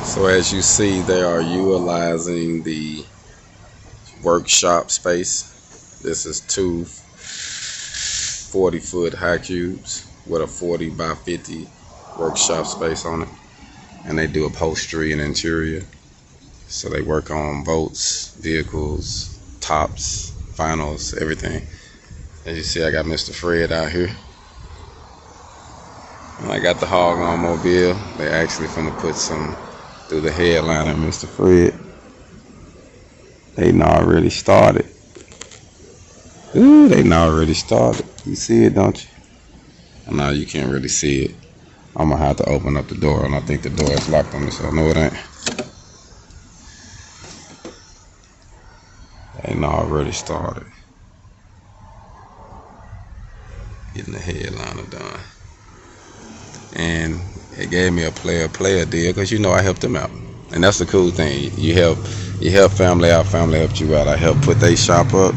So as you see, they are utilizing the workshop space. This is two 40-foot high cubes with a 40 by 50 workshop space on it. And they do upholstery and interior. So they work on boats, vehicles, tops, finals, everything. As you see, I got Mr. Fred out here. And I got the Hog On Mobile. They actually finna put some through the headliner, Mr. Fred. They done already started. Ooh, they done already started. You see it, don't you? No, you can't really see it. I'm gonna have to open up the door, and I think the door is locked on me, so no, it ain't. They done already started. Getting the headliner done. And it gave me a player deal because I helped them out, and that's the cool thing. You help family out, family helped you out. I helped put their shop up,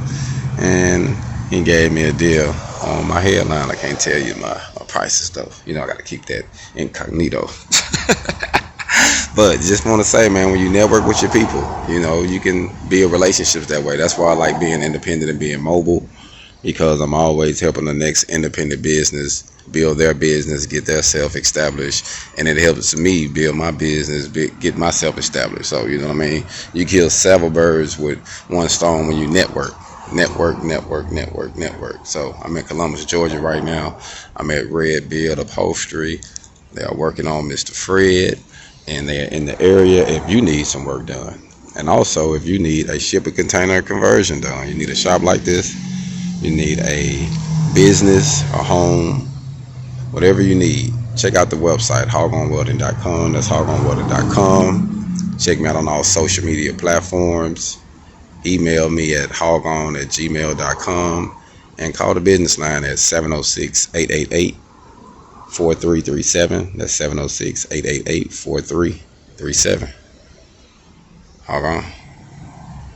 and he gave me a deal on my headline. I can't tell you my prices though. I gotta keep that incognito. But just want to say, man, when you network with your people, you can build relationships that way. That's why I like being independent and being mobile, because I'm always helping the next independent business build their business, get their self established, and it helps me build my business, get myself established. So you know what I mean? You kill several birds with one stone when you network. So I'm in Columbus, Georgia right now. I'm at Red Beard Upholstery. They are working on Mr. Fred, and they're in the area if you need some work done. And also if you need a shipping container conversion done, you need a shop like this, you need a business, a home, whatever you need, check out the website, hogonwelding.com. That's hogonwelding.com. Check me out on all social media platforms. Email me at hogon@gmail.com, and call the business line at 706-888-4337. That's 706-888-4337. Hogon.